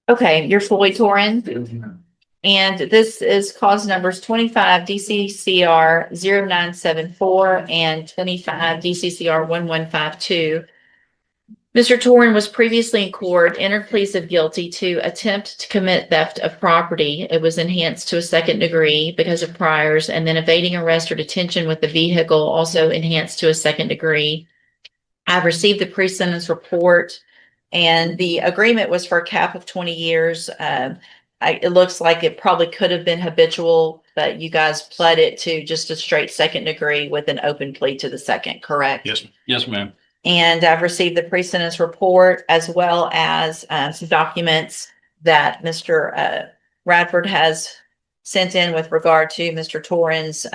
Okay, you're fully Torin. And this is cause numbers 25 DCCR 0974 and 25 DCCR 1152. Mr. Torin was previously in court, entered pleas of guilty to attempt to commit theft of property. It was enhanced to a second degree because of priors, and then evading arrest or detention with the vehicle, also enhanced to a second degree. I've received the pre-sentence report, and the agreement was for a cap of 20 years. It looks like it probably could have been habitual, but you guys pled it to just a straight second degree with an open plea to the second, correct? Yes, ma'am. And I've received the pre-sentence report as well as some documents that Mr. Radford has sent in with regard to Mr. Torin's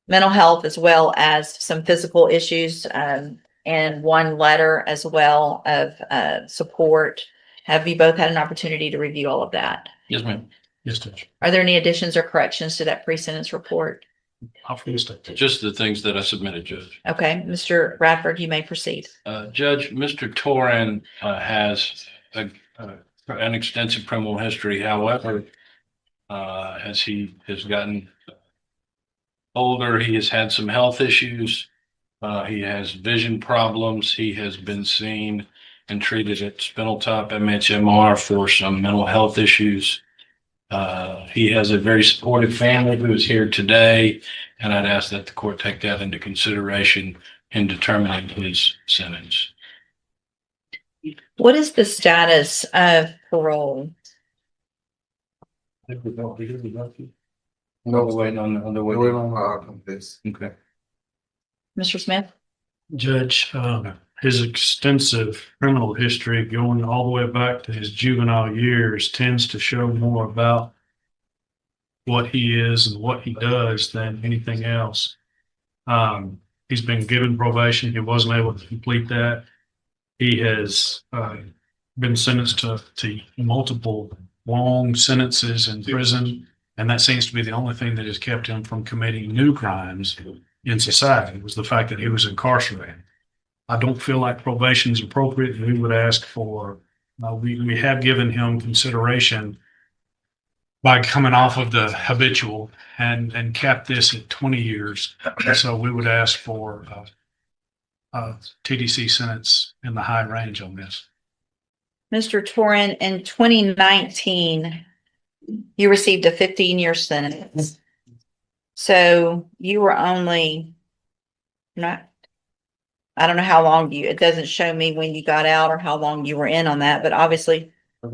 mental health, as well as some physical issues, and one letter as well of support. Have you both had an opportunity to review all of that? Yes, ma'am. Yes, Judge. Are there any additions or corrections to that pre-sentence report? Just the things that I submitted, Judge. Okay, Mr. Radford, you may proceed. Judge, Mr. Torin has an extensive criminal history. However, as he has gotten older, he has had some health issues. He has vision problems. He has been seen and treated at Spindletop MHMR for some mental health issues. He has a very supportive family who is here today, and I'd ask that the court take that into consideration in determining his sentence. What is the status of parole? No, we're waiting on the We're on outcome this. Okay. Mr. Smith? Judge, his extensive criminal history going all the way back to his juvenile years tends to show more about what he is and what he does than anything else. He's been given probation. He wasn't able to complete that. He has been sentenced to multiple long sentences in prison, and that seems to be the only thing that has kept him from committing new crimes in society, was the fact that he was incarcerated. I don't feel like probation is appropriate. We would ask for, we have given him consideration by coming off of the habitual and capped this at 20 years. So we would ask for a TDC sentence in the high range on this. Mr. Torin, in 2019, you received a 15-year sentence. So you were only not, I don't know how long it doesn't show me when you got out or how long you were in on that, but obviously. So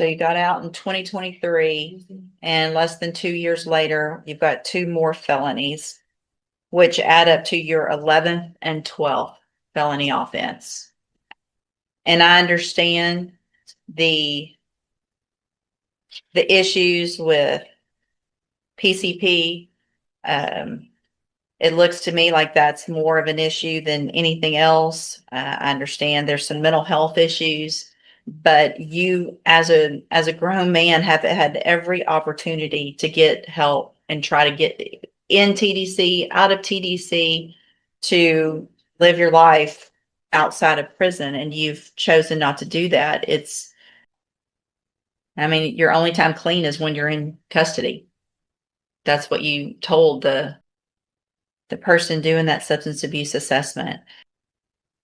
you got out in 2023, and less than 2 years later, you've got 2 more felonies, which add up to your 11th and 12th felony offense. And I understand the issues with PCP. It looks to me like that's more of an issue than anything else. I understand there's some mental health issues, but you as a grown man have had every opportunity to get help and try to get in TDC, out of TDC, to live your life outside of prison, and you've chosen not to do that. I mean, your only time clean is when you're in custody. That's what you told the person doing that substance abuse assessment.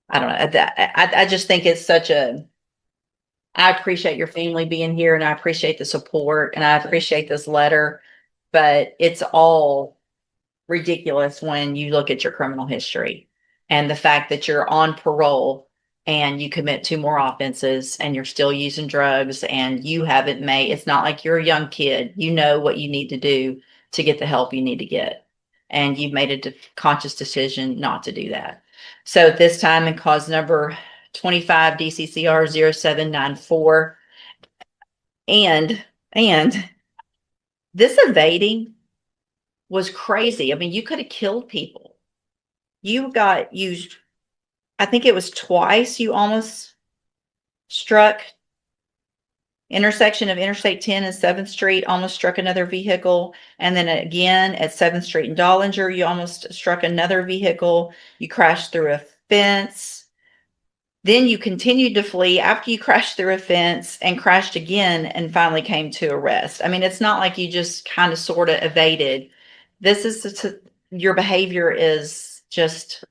I don't know. I just think it's I appreciate your family being here, and I appreciate the support, and I appreciate this letter, but it's all ridiculous when you look at your criminal history and the fact that you're on parole and you commit 2 more offenses and you're still using drugs, and you haven't it's not like you're a young kid. You know what you need to do to get the help you need to get. And you've made a conscious decision not to do that. So at this time, in cause number 25 DCCR 0794, and this evading was crazy. I mean, you could have killed people. You got used. I think it was twice you almost struck intersection of Interstate 10 and 7th Street, almost struck another vehicle. And then again at 7th Street and Dollinger, you almost struck another vehicle. You crashed through a fence. Then you continued to flee after you crashed through a fence and crashed again and finally came to arrest. I mean, it's not like you just kind of sort of evaded. This is your behavior is just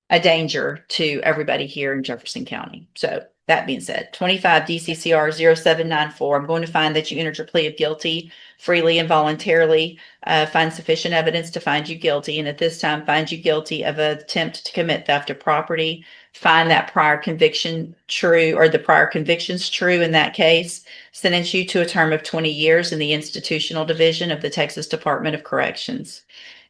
a danger to everybody here in Jefferson County. So that being said, 25 DCCR 0794, I'm going to find that you entered your plea of guilty freely and voluntarily, find sufficient evidence to find you guilty, and at this time find you guilty of an attempt to commit theft of property, find that prior conviction true, or the prior convictions true in that case, sentence you to a term of 20 years in the institutional division of the Texas Department of Corrections.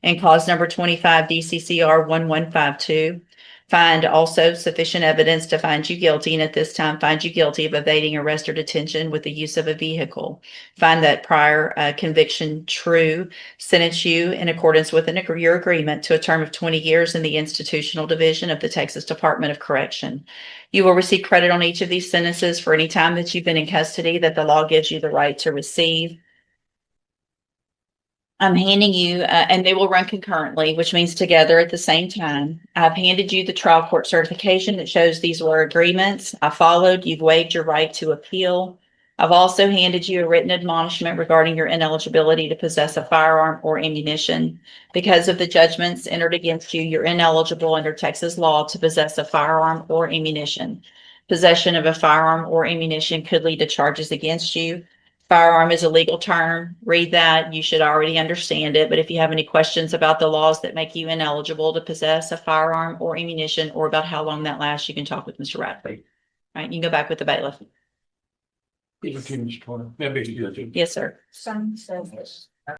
And cause number 25 DCCR 1152, find also sufficient evidence to find you guilty, and at this time find you guilty of evading arrest or detention with the use of a vehicle. Find that prior conviction true, sentence you in accordance with your agreement to a term of 20 years in the institutional division of the Texas Department of Correction. You will receive credit on each of these sentences for any time that you've been in custody that the law gives you the right to receive. I'm handing you, and they will run concurrently, which means together at the same time. I've handed you the trial court certification that shows these were agreements. I followed. You've waived your right to appeal. I've also handed you a written admonishment regarding your ineligibility to possess a firearm or ammunition. Because of the judgments entered against you, you're ineligible under Texas law to possess a firearm or ammunition. Possession of a firearm or ammunition could lead to charges against you. Firearm is a legal term. Read that. You should already understand it. But if you have any questions about the laws that make you ineligible to possess a firearm or ammunition, or about how long that lasts, you can talk with Mr. Radford. All right, you can go back with the bailiff. Yes, sir. Some says